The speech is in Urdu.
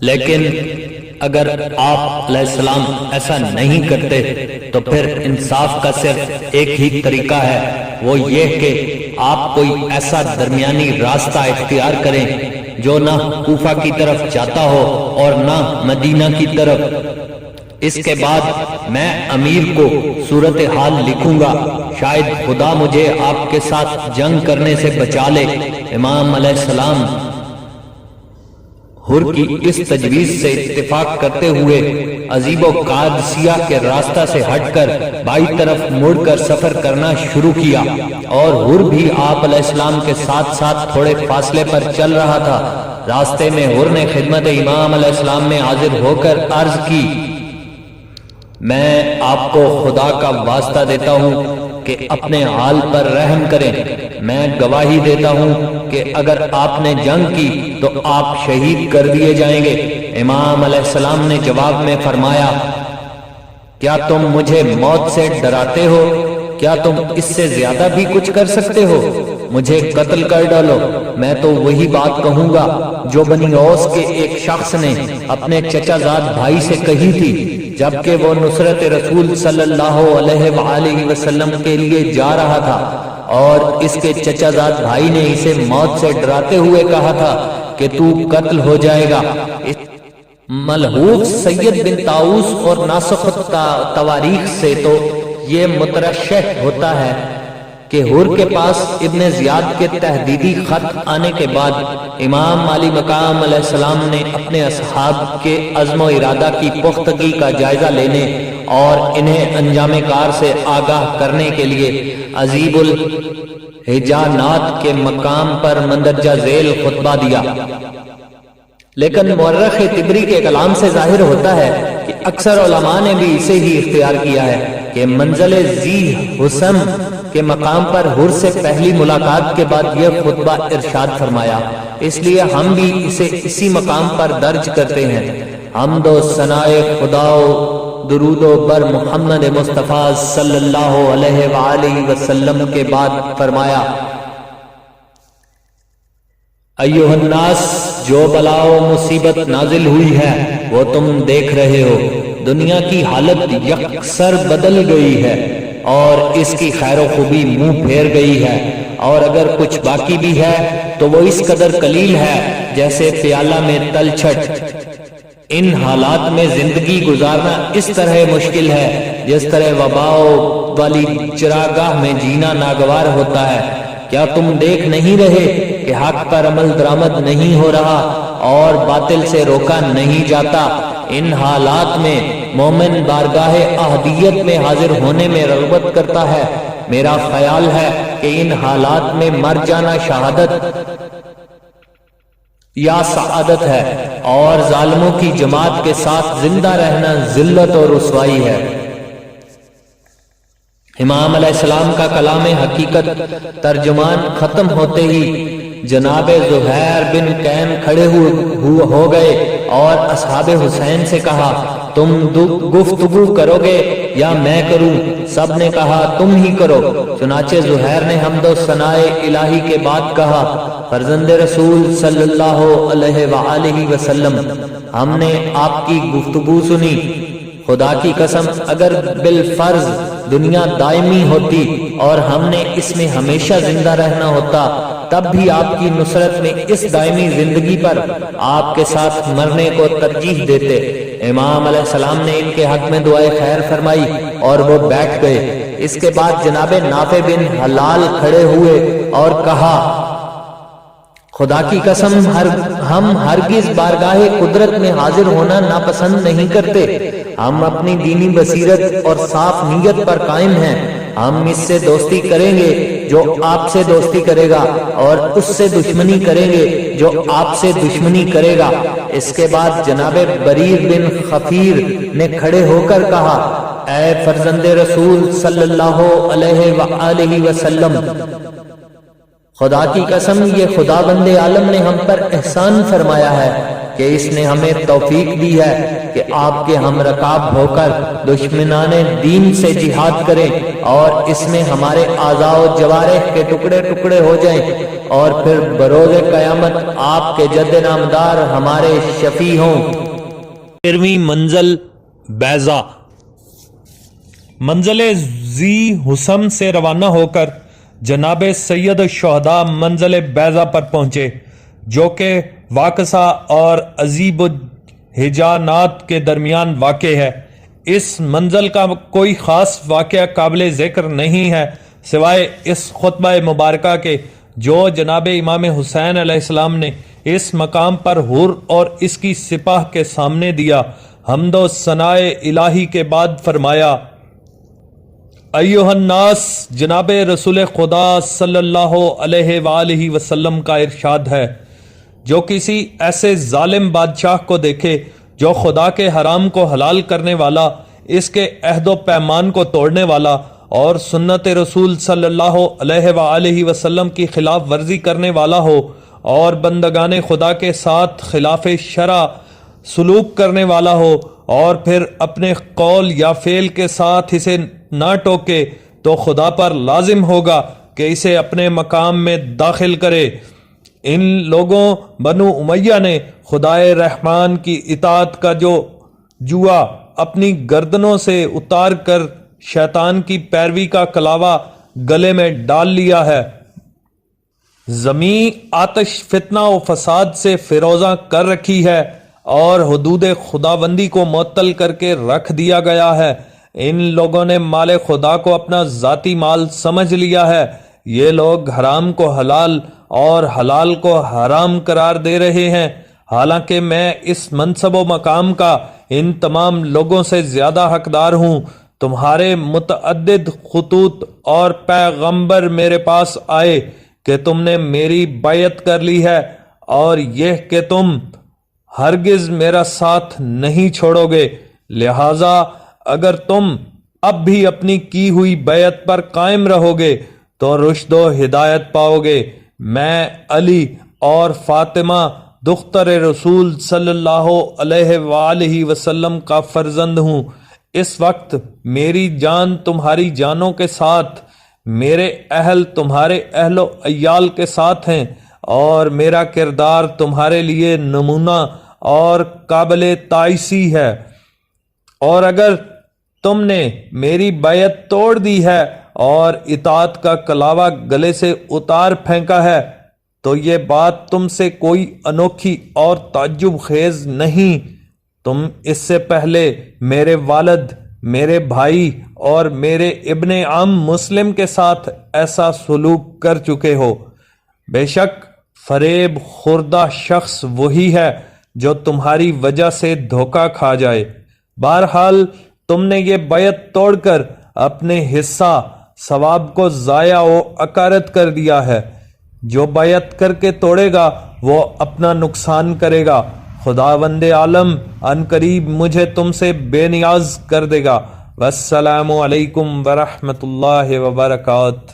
لیکن اگر آپ علیہ السلام ایسا نہیں کرتے تو پھر انصاف کا صرف ایک ہی طریقہ ہے، وہ یہ کہ آپ کوئی ایسا درمیانی راستہ اختیار کریں جو نہ کوفہ کی طرف جاتا ہو اور نہ مدینہ کی طرف۔ اس کے بعد میں امیر کو صورتحال لکھوں گا، شاید خدا مجھے آپ کے ساتھ جنگ کرنے سے بچا لے۔ امام علیہ السلام حر کی اس تجویز سے اتفاق کرتے ہوئے عزیب و قادسیہ کے راستہ سے ہٹ کر بائیں طرف مڑ کر سفر کرنا شروع کیا، اور حر بھی آپ علیہ السلام کے ساتھ ساتھ تھوڑے فاصلے پر چل رہا تھا۔ راستے میں حر نے خدمت امام علیہ السلام میں حاضر ہو کر عرض کی، میں آپ کو خدا کا واسطہ دیتا ہوں کہ اپنے حال پر رحم کریں۔ میں گواہی دیتا ہوں کہ اگر آپ نے جنگ کی تو آپ شہید کر دیے جائیں گے۔ امام علیہ السلام نے جواب میں فرمایا، کیا تم مجھے موت سے ڈراتے ہو؟ کیا تم اس سے زیادہ بھی کچھ کر سکتے ہو؟ مجھے قتل کر ڈالو، میں تو وہی بات کہوں گا جو بنی اوس کے ایک شخص نے اپنے چچا زاد بھائی سے کہی تھی جبکہ وہ نصرت رسول صلی اللہ علیہ وآلہ وسلم کے لیے جا رہا تھا، اور اس کے چچا زاد بھائی نے اسے موت سے ڈراتے ہوئے کہا تھا کہ تو قتل ہو جائے گا۔ ملحوظ سید بن طاؤس اور ناسخ تواریخ سے تو یہ مترشح ہوتا ہے کہ حر کے پاس ابن زیاد کے تحدیدی خط آنے کے بعد امام علی مقام علیہ السلام نے اپنے اصحاب کے عزم و ارادہ کی پختگی کا جائزہ لینے اور انہیں انجام کار سے آگاہ کرنے کے لیے عزیب الحجانات کے مقام پر مندرجہ ذیل خطبہ دیا۔ لیکن مورخ طبری کے کلام سے ظاہر ہوتا ہے کہ اکثر علماء نے بھی اسے ہی اختیار کیا ہے کہ منزل ذی حسن کے مقام پر حر سے پہلی ملاقات کے بعد یہ خطبہ ارشاد فرمایا، اس لیے ہم بھی اسے اسی مقام پر درج کرتے ہیں۔ حمد و ثناء خدا و درود و بر محمد مصطفیٰ صلی اللہ علیہ وآلہ وسلم کے بعد فرمایا، ایھا الناس، جو بلا و مصیبت نازل ہوئی ہے وہ تم دیکھ رہے ہو۔ دنیا کی حالت یکسر بدل گئی ہے اور اس کی خیر و خوبی منہ پھیر گئی ہے، اور اگر کچھ باقی بھی ہے تو وہ اس قدر قلیل ہے جیسے پیالہ میں تل چھٹ۔ ان حالات میں زندگی گزارنا اس طرح مشکل ہے جس طرح وبا والی چراگاہ میں جینا ناگوار ہوتا ہے۔ کیا تم دیکھ نہیں رہے کہ حق پر عمل درآمد نہیں ہو رہا اور باطل سے روکا نہیں جاتا؟ ان حالات میں مومن بارگاہ احدیت میں حاضر ہونے میں رغبت کرتا ہے۔ میرا خیال ہے کہ ان حالات میں مر جانا شہادت یا سعادت ہے، اور ظالموں کی جماعت کے ساتھ زندہ رہنا ذلت اور رسوائی ہے۔ امام علیہ السلام کا کلام حقیقت ترجمان ختم ہوتے ہی جناب زہیر بن کین کھڑے ہو گئے اور اصحاب حسین سے کہا، تم گفتگو کرو گے یا میں کروں؟ سب نے کہا تم ہی کرو۔ چنانچہ زہیر نے حمد و ثناء الہی کے بعد کہا، فرزند رسول صلی اللہ علیہ وآلہ وسلم، ہم نے آپ کی گفتگو سنی۔ خدا کی قسم اگر بالفرض دنیا دائمی ہوتی اور ہم نے اس میں ہمیشہ زندہ رہنا ہوتا تب بھی آپ کی نصرت میں اس دائمی زندگی پر آپ کے ساتھ مرنے کو ترجیح دیتے۔ امام علیہ السلام نے ان کے حق میں دعائے خیر فرمائی اور وہ بیٹھ گئے۔ اس کے بعد جناب نافع بن حلال کھڑے ہوئے اور کہا، خدا کی قسم ہم ہرگز بارگاہ قدرت میں حاضر ہونا ناپسند نہیں کرتے۔ ہم اپنی دینی بصیرت اور صاف نیت پر قائم ہیں۔ ہم اس سے دوستی کریں گے جو آپ سے دوستی کرے گا، اور اس سے دشمنی کریں گے جو آپ سے دشمنی کرے گا۔ اس کے بعد جناب بریر بن خفیر نے کھڑے ہو کر کہا، اے فرزند رسول صلی اللہ علیہ وآلہ وسلم، خدا کی قسم یہ خدا بند عالم نے ہم پر احسان فرمایا ہے کہ اس نے ہمیں توفیق دی ہے کہ آپ کے ہم رکاب ہو کر دشمنان دین سے جہاد کریں اور اس میں ہمارے اعضاء و جوارح کے ٹکڑے ٹکڑے ہو جائیں۔ اور پھر بروز قیامت آپ کے جد نامدار ہمارے شفیع ہوں۔ 13ویں منزل بیضا۔ منزل ذی حسم سے روانہ ہو کر جناب سید الشہداء منزل بیضا پر پہنچے، جو کہ واقصہ اور عزیب الحجانات کے درمیان واقع ہے۔ اس منزل کا کوئی خاص واقعہ قابل ذکر نہیں ہے سوائے اس خطبہ مبارکہ کے جو جناب امام حسین علیہ السلام نے اس مقام پر حر اور اس کی سپاہ کے سامنے دیا۔ حمد و ثناء الہی کے بعد فرمایا: ایھا الناس، جناب رسول خدا صلی اللہ علیہ وآلہ وسلم کا ارشاد ہے، جو کسی ایسے ظالم بادشاہ کو دیکھے جو خدا کے حرام کو حلال کرنے والا، اس کے عہد و پیمان کو توڑنے والا اور سنت رسول صلی اللہ علیہ وآلہ وسلم کی خلاف ورزی کرنے والا ہو اور بندگان خدا کے ساتھ خلاف شرع سلوک کرنے والا ہو اور پھر اپنے قول یا فعل کے ساتھ اسے نہ ٹوکے، تو خدا پر لازم ہوگا کہ اسے اپنے مقام میں داخل کرے۔ ان لوگوں بنو امیہ نے خدائے رحمان کی اطاعت کا جو جوا اپنی گردنوں سے اتار کر شیطان کی پیروی کا کلاوہ گلے میں ڈال لیا ہے۔ زمین آتش فتنہ و فساد سے فیروزہ کر رکھی ہے اور حدود خداوندی کو معطل کر کے رکھ دیا گیا ہے۔ ان لوگوں نے مال خدا کو اپنا ذاتی مال سمجھ لیا ہے۔ یہ لوگ حرام کو حلال اور حلال کو حرام قرار دے رہے ہیں، حالانکہ میں اس منصب و مقام کا ان تمام لوگوں سے زیادہ حقدار ہوں۔ تمہارے متعدد خطوط اور پیغمبر میرے پاس آئے کہ تم نے میری بیعت کر لی ہے اور یہ کہ تم ہرگز میرا ساتھ نہیں چھوڑو گے، لہذا اگر تم اب بھی اپنی کی ہوئی بیعت پر قائم رہو گے تو رشد و ہدایت پاؤ گے۔ میں علی اور فاطمہ دختر رسول صلی اللہ علیہ وآلہ وسلم کا فرزند ہوں۔ اس وقت میری جان تمہاری جانوں کے ساتھ، میرے اہل تمہارے اہل و عیال کے ساتھ ہیں اور میرا کردار تمہارے لیے نمونہ اور قابل تائسی ہے، اور اگر تم نے میری بیعت توڑ دی ہے اور اطاعت کا کلاوہ گلے سے اتار پھینکا ہے تو یہ بات تم سے کوئی انوکھی اور تعجب خیز نہیں۔ تم اس سے پہلے میرے والد، میرے بھائی اور میرے ابن عم مسلم کے ساتھ ایسا سلوک کر چکے ہو۔ بے شک فریب خوردہ شخص وہی ہے جو تمہاری وجہ سے دھوکہ کھا جائے۔ بہرحال تم نے یہ بیعت توڑ کر اپنے حصہ ثواب کو ضائع و اکارت کر دیا ہے۔ جو بیعت کر کے توڑے گا وہ اپنا نقصان کرے گا۔ خداوند عالم ان قریب مجھے تم سے بے نیاز کر دے گا۔ والسلام علیکم ورحمۃ اللہ وبرکاتہ۔